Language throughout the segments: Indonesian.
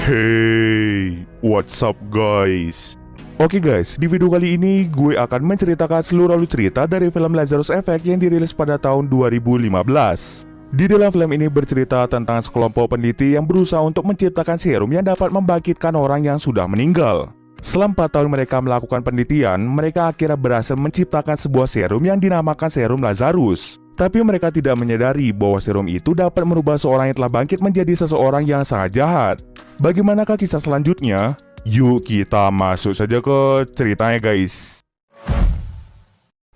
Hey, what's up guys? Oke guys, di video kali ini gue akan menceritakan seluruh alur cerita dari film Lazarus Effect yang dirilis pada tahun 2015. Di dalam film ini bercerita tentang sekelompok peneliti yang berusaha untuk menciptakan serum yang dapat membangkitkan orang yang sudah meninggal. Selama 4 tahun mereka melakukan penelitian, mereka akhirnya berhasil menciptakan sebuah serum yang dinamakan serum Lazarus. Tapi mereka tidak menyadari bahwa serum itu dapat merubah seorang yang telah bangkit menjadi seseorang yang sangat jahat. Bagaimanakah kisah selanjutnya? Yuk kita masuk saja ke ceritanya guys.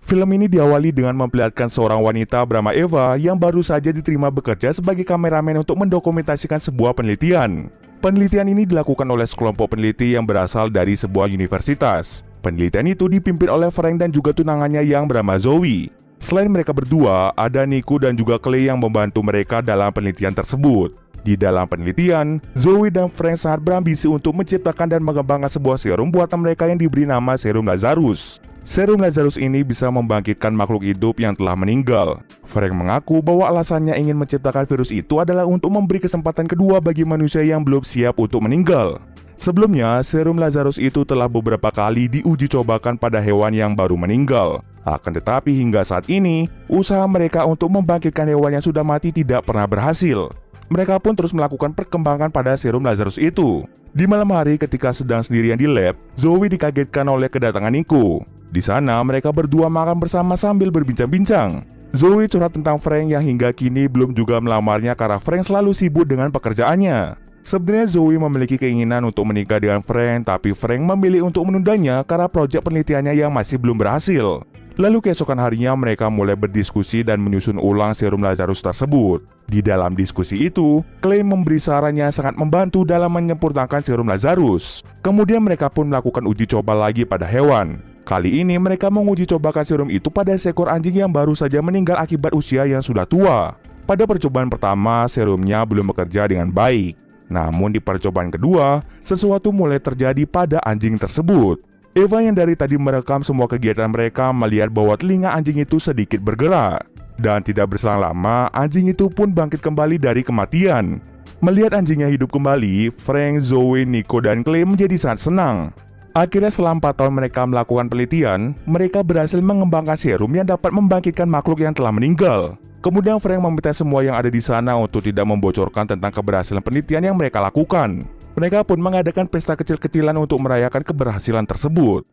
Film ini diawali dengan memperlihatkan seorang wanita bernama Eva yang baru saja diterima bekerja sebagai kameramen untuk mendokumentasikan sebuah penelitian. Penelitian ini dilakukan oleh sekelompok peneliti yang berasal dari sebuah universitas. Penelitian itu dipimpin oleh Frank dan juga tunangannya yang bernama Zoe. Selain mereka berdua, ada Nico dan juga Clay yang membantu mereka dalam penelitian tersebut. Di dalam penelitian, Zoe dan Frank sangat berambisi untuk menciptakan dan mengembangkan sebuah serum buatan mereka yang diberi nama serum Lazarus. Serum Lazarus ini bisa membangkitkan makhluk hidup yang telah meninggal. Frank mengaku bahwa alasannya ingin menciptakan virus itu adalah untuk memberi kesempatan kedua bagi manusia yang belum siap untuk meninggal. Sebelumnya, serum Lazarus itu telah beberapa kali diuji cobakan pada hewan yang baru meninggal. Akan tetapi hingga saat ini, usaha mereka untuk membangkitkan hewan yang sudah mati tidak pernah berhasil. Mereka pun terus melakukan perkembangan pada serum Lazarus itu. Di malam hari ketika sedang sendirian di lab, Zoe dikagetkan oleh kedatangan Nico. Di sana mereka berdua makan bersama sambil berbincang-bincang. Zoe curhat tentang Frank yang hingga kini belum juga melamarnya karena Frank selalu sibuk dengan pekerjaannya. Sebenarnya Zoe memiliki keinginan untuk menikah dengan Frank, tapi Frank memilih untuk menundanya karena proyek penelitiannya yang masih belum berhasil. Lalu keesokan harinya mereka mulai berdiskusi dan menyusun ulang serum Lazarus tersebut. Di dalam diskusi itu, Clay memberi saran yang sangat membantu dalam menyempurnakan serum Lazarus. Kemudian mereka pun melakukan uji coba lagi pada hewan. Kali ini mereka menguji cobakan serum itu pada seekor anjing yang baru saja meninggal akibat usia yang sudah tua. Pada percobaan pertama, serumnya belum bekerja dengan baik. Namun di percobaan kedua, sesuatu mulai terjadi pada anjing tersebut. Eva yang dari tadi merekam semua kegiatan mereka melihat bahwa telinga anjing itu sedikit bergerak. Dan tidak berselang lama, anjing itu pun bangkit kembali dari kematian. Melihat anjingnya hidup kembali, Frank, Zoe, Nico, dan Clay menjadi sangat senang. Akhirnya selama 4 tahun mereka melakukan penelitian, mereka berhasil mengembangkan serum yang dapat membangkitkan makhluk yang telah meninggal. Kemudian Frank meminta semua yang ada di sana untuk tidak membocorkan tentang keberhasilan penelitian yang mereka lakukan. Mereka pun mengadakan pesta kecil-kecilan untuk merayakan keberhasilan tersebut.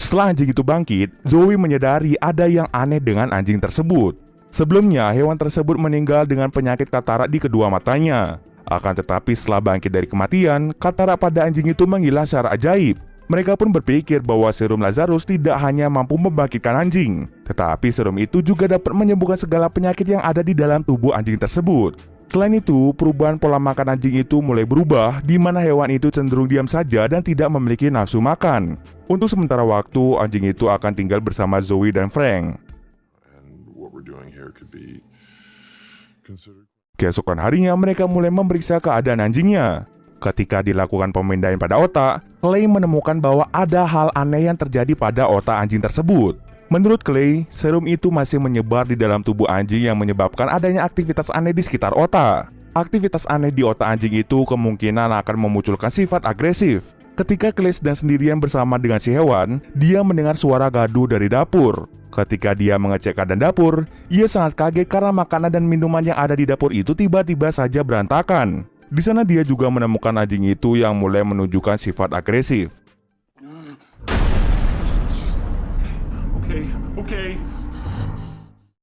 Setelah anjing itu bangkit, Zoe menyadari ada yang aneh dengan anjing tersebut. Sebelumnya, hewan tersebut meninggal dengan penyakit katarak di kedua matanya. Akan tetapi setelah bangkit dari kematian, katarak pada anjing itu menghilang secara ajaib. Mereka pun berpikir bahwa serum Lazarus tidak hanya mampu membangkitkan anjing, tetapi serum itu juga dapat menyembuhkan segala penyakit yang ada di dalam tubuh anjing tersebut. Selain itu, perubahan pola makan anjing itu mulai berubah, di mana hewan itu cenderung diam saja dan tidak memiliki nafsu makan. Untuk sementara waktu, anjing itu akan tinggal bersama Zoe dan Frank. Keesokan harinya, mereka mulai memeriksa keadaan anjingnya. Ketika dilakukan pemindaian pada otak, Clay menemukan bahwa ada hal aneh yang terjadi pada otak anjing tersebut. Menurut Clay, serum itu masih menyebar di dalam tubuh anjing yang menyebabkan adanya aktivitas aneh di sekitar otak. Aktivitas aneh di otak anjing itu kemungkinan akan memunculkan sifat agresif. Ketika Clay sedang sendirian bersama dengan si hewan, dia mendengar suara gaduh dari dapur. Ketika dia mengecek keadaan dapur, ia sangat kaget karena makanan dan minuman yang ada di dapur itu tiba-tiba saja berantakan. Di sana dia juga menemukan anjing itu yang mulai menunjukkan sifat agresif.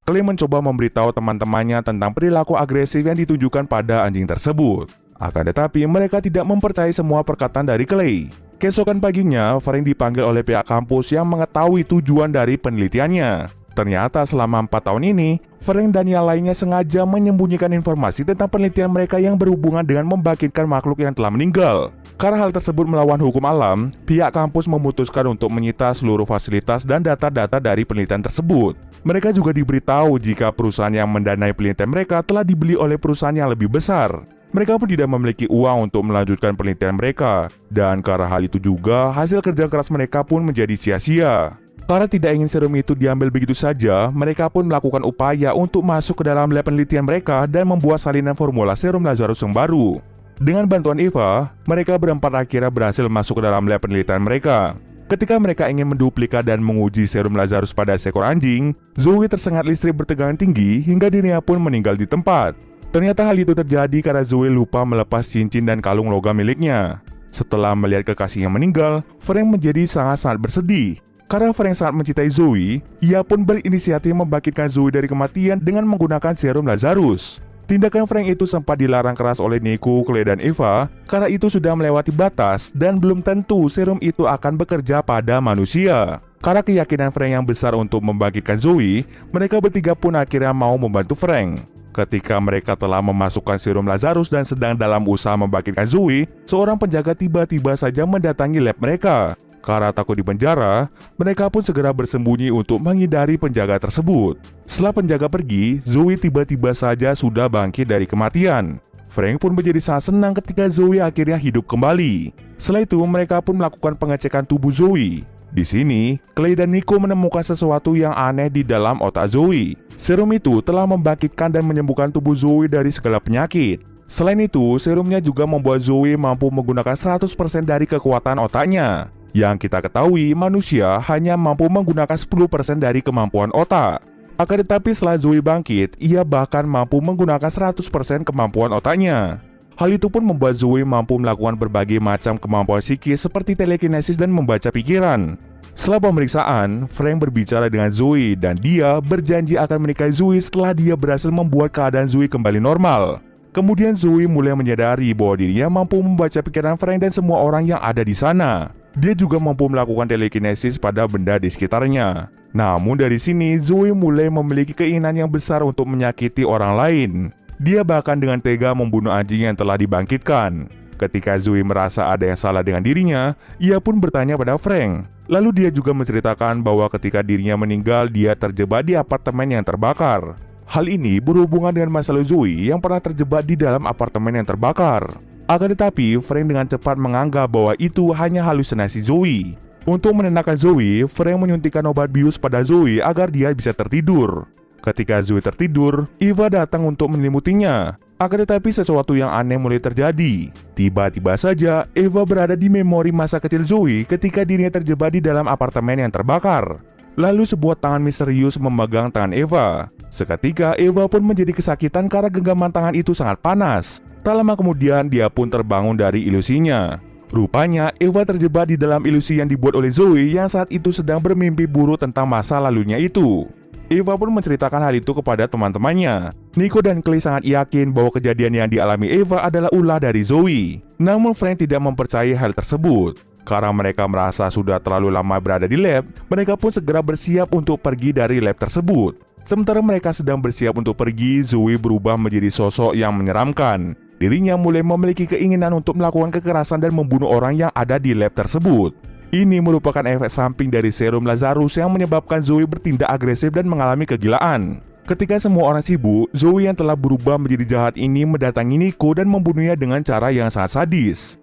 Clay mencoba memberitahu teman-temannya tentang perilaku agresif yang ditunjukkan pada anjing tersebut. Akan tetapi mereka tidak mempercayai semua perkataan dari Clay. Keesokan paginya, Frank dipanggil oleh pihak kampus yang mengetahui tujuan dari penelitiannya. Ternyata selama 4 tahun ini, Frank dan yang lainnya sengaja menyembunyikan informasi tentang penelitian mereka yang berhubungan dengan membangkitkan makhluk yang telah meninggal. Karena hal tersebut melawan hukum alam, pihak kampus memutuskan untuk menyita seluruh fasilitas dan data-data dari penelitian tersebut. Mereka juga diberitahu jika perusahaan yang mendanai penelitian mereka telah dibeli oleh perusahaan yang lebih besar. Mereka pun tidak memiliki uang untuk melanjutkan penelitian mereka. Dan karena hal itu juga, hasil kerja keras mereka pun menjadi sia-sia. Karena tidak ingin serum itu diambil begitu saja, mereka pun melakukan upaya untuk masuk ke dalam lab penelitian mereka dan membuat salinan formula serum Lazarus yang baru. Dengan bantuan Eva, mereka berempat akhirnya berhasil masuk ke dalam lab penelitian mereka. Ketika mereka ingin menduplikat dan menguji serum Lazarus pada seekor anjing, Zoe tersengat listrik bertegangan tinggi hingga dirinya pun meninggal di tempat. Ternyata hal itu terjadi karena Zoe lupa melepas cincin dan kalung logam miliknya. Setelah melihat kekasihnya meninggal, Frank menjadi sangat-sangat bersedih. Karena Frank sangat mencintai Zoe, ia pun berinisiatif membangkitkan Zoe dari kematian dengan menggunakan serum Lazarus. Tindakan Frank itu sempat dilarang keras oleh Nico, Clay, dan Eva karena itu sudah melewati batas dan belum tentu serum itu akan bekerja pada manusia. Karena keyakinan Frank yang besar untuk membangkitkan Zoe, mereka bertiga pun akhirnya mau membantu Frank. Ketika mereka telah memasukkan serum Lazarus dan sedang dalam usaha membangkitkan Zoe, seorang penjaga tiba-tiba saja mendatangi lab mereka. Karena takut di penjara, mereka pun segera bersembunyi untuk menghindari penjaga tersebut. Setelah penjaga pergi, Zoe tiba-tiba saja sudah bangkit dari kematian. Frank pun menjadi sangat senang ketika Zoe akhirnya hidup kembali. Setelah itu, mereka pun melakukan pengecekan tubuh Zoe. Di sini, Clay dan Nico menemukan sesuatu yang aneh di dalam otak Zoe. Serum itu telah membangkitkan dan menyembuhkan tubuh Zoe dari segala penyakit. Selain itu, serumnya juga membuat Zoe mampu menggunakan 100% dari kekuatan otaknya. Yang kita ketahui, manusia hanya mampu menggunakan 10% dari kemampuan otak. Akan tetapi setelah Zoe bangkit, ia bahkan mampu menggunakan 100% kemampuan otaknya. Hal itu pun membuat Zoe mampu melakukan berbagai macam kemampuan psikis seperti telekinesis dan membaca pikiran. Setelah pemeriksaan, Frank berbicara dengan Zoe dan dia berjanji akan menikahi Zoe setelah dia berhasil membuat keadaan Zoe kembali normal. Kemudian Zoe mulai menyadari bahwa dirinya mampu membaca pikiran Frank dan semua orang yang ada di sana. Dia juga mampu melakukan telekinesis pada benda di sekitarnya. Namun dari sini, Zoe mulai memiliki keinginan yang besar untuk menyakiti orang lain. Dia bahkan dengan tega membunuh anjing yang telah dibangkitkan. Ketika Zoe merasa ada yang salah dengan dirinya, ia pun bertanya pada Frank. Lalu dia juga menceritakan bahwa ketika dirinya meninggal, dia terjebak di apartemen yang terbakar. Hal ini berhubungan dengan masa lalu Zoe yang pernah terjebak di dalam apartemen yang terbakar. Akan tetapi, Frank dengan cepat menganggap bahwa itu hanya halusinasi Zoe. Untuk menenangkan Zoe, Frank menyuntikkan obat bius pada Zoe agar dia bisa tertidur. Ketika Zoe tertidur, Eva datang untuk menyelimuti-nya. Akan tetapi sesuatu yang aneh mulai terjadi. Tiba-tiba saja, Eva berada di memori masa kecil Zoe ketika dirinya terjebak di dalam apartemen yang terbakar. Lalu sebuah tangan misterius memegang tangan Eva. Seketika, Eva pun menjadi kesakitan karena genggaman tangan itu sangat panas. Tak lama kemudian, dia pun terbangun dari ilusinya. Rupanya, Eva terjebak di dalam ilusi yang dibuat oleh Zoe yang saat itu sedang bermimpi buruk tentang masa lalunya itu. Eva pun menceritakan hal itu kepada teman-temannya. Nico dan Clay sangat yakin bahwa kejadian yang dialami Eva adalah ulah dari Zoe. Namun Frank tidak mempercayai hal tersebut. Karena mereka merasa sudah terlalu lama berada di lab, mereka pun segera bersiap untuk pergi dari lab tersebut. Sementara mereka sedang bersiap untuk pergi, Zoe berubah menjadi sosok yang menyeramkan. Dirinya mulai memiliki keinginan untuk melakukan kekerasan dan membunuh orang yang ada di lab tersebut. Ini merupakan efek samping dari serum Lazarus yang menyebabkan Zoe bertindak agresif dan mengalami kegilaan. Ketika semua orang sibuk, Zoe yang telah berubah menjadi jahat ini mendatangi Nico dan membunuhnya dengan cara yang sangat sadis.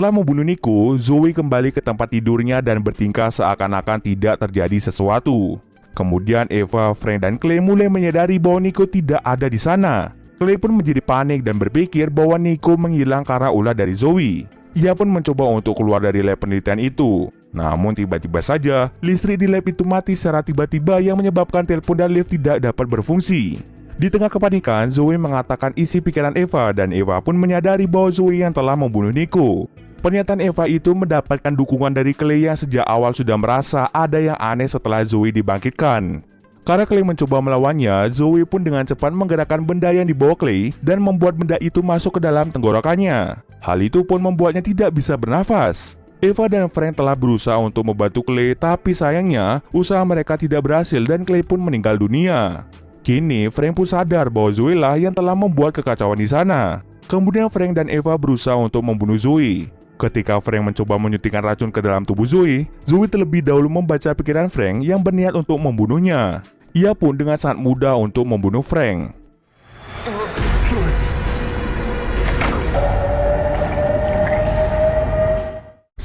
Setelah membunuh Nico, Zoe kembali ke tempat tidurnya dan bertingkah seakan-akan tidak terjadi sesuatu. Kemudian Eva, Frank, dan Clay mulai menyadari bahwa Nico tidak ada di sana. Clay pun menjadi panik dan berpikir bahwa Nico menghilang karena ulah dari Zoe. Ia pun mencoba untuk keluar dari lab penelitian itu. Namun tiba-tiba saja, listrik di lab itu mati secara tiba-tiba yang menyebabkan telepon dan lift tidak dapat berfungsi. Di tengah kepanikan, Zoe mengatakan isi pikiran Eva dan Eva pun menyadari bahwa Zoe yang telah membunuh Nico. Pernyataan Eva itu mendapatkan dukungan dari Clay yang sejak awal sudah merasa ada yang aneh setelah Zoe dibangkitkan. Karena Clay mencoba melawannya, Zoe pun dengan cepat menggerakkan benda yang dibawa Clay dan membuat benda itu masuk ke dalam tenggorokannya. Hal itu pun membuatnya tidak bisa bernafas. Eva dan Frank telah berusaha untuk membantu Clay, tapi sayangnya usaha mereka tidak berhasil dan Clay pun meninggal dunia. Kini Frank pun sadar bahwa Zoe lah yang telah membuat kekacauan di sana. Kemudian Frank dan Eva berusaha untuk membunuh Zoe. Ketika Frank mencoba menyuntikkan racun ke dalam tubuh Zoe, Zoe terlebih dahulu membaca pikiran Frank yang berniat untuk membunuhnya. Ia pun dengan sangat mudah untuk membunuh Frank.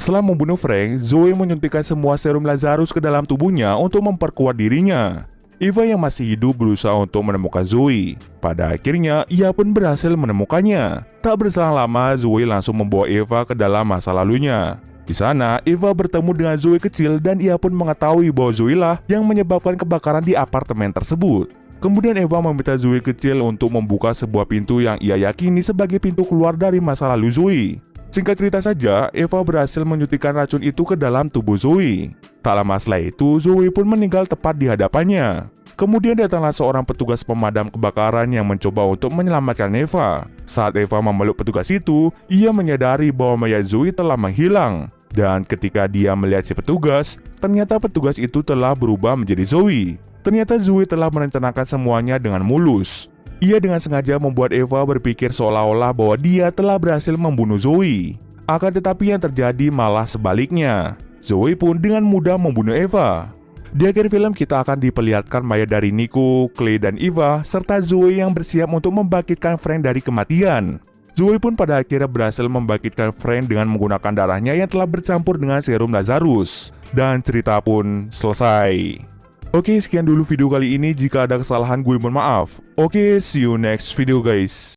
Setelah membunuh Frank, Zoe menyuntikkan semua serum Lazarus ke dalam tubuhnya untuk memperkuat dirinya. Eva yang masih hidup berusaha untuk menemukan Zoe. Pada akhirnya, ia pun berhasil menemukannya. Tak berselang lama, Zoe langsung membawa Eva ke dalam masa lalunya. Di sana, Eva bertemu dengan Zoe kecil dan ia pun mengetahui bahwa Zoe lah yang menyebabkan kebakaran di apartemen tersebut. Kemudian Eva meminta Zoe kecil untuk membuka sebuah pintu yang ia yakini sebagai pintu keluar dari masa lalu Zoe. Singkat cerita saja, Eva berhasil menyuntikkan racun itu ke dalam tubuh Zoe. Tak lama setelah itu, Zoe pun meninggal tepat di hadapannya. Kemudian datanglah seorang petugas pemadam kebakaran yang mencoba untuk menyelamatkan Eva. Saat Eva memeluk petugas itu, ia menyadari bahwa mayat Zoe telah menghilang. Dan ketika dia melihat si petugas, ternyata petugas itu telah berubah menjadi Zoe. Ternyata Zoe telah merencanakan semuanya dengan mulus. Ia dengan sengaja membuat Eva berpikir seolah-olah bahwa dia telah berhasil membunuh Zoe. Akan tetapi yang terjadi malah sebaliknya. Zoe pun dengan mudah membunuh Eva. Di akhir film kita akan diperlihatkan mayat dari Nico, Clay, dan Eva, serta Zoe yang bersiap untuk membangkitkan Frank dari kematian. Zoe pun pada akhirnya berhasil membangkitkan Frank dengan menggunakan darahnya yang telah bercampur dengan serum Lazarus. Dan cerita pun selesai. Oke, sekian dulu video kali ini. Jika ada kesalahan gue mohon maaf. Oke, see you next video guys.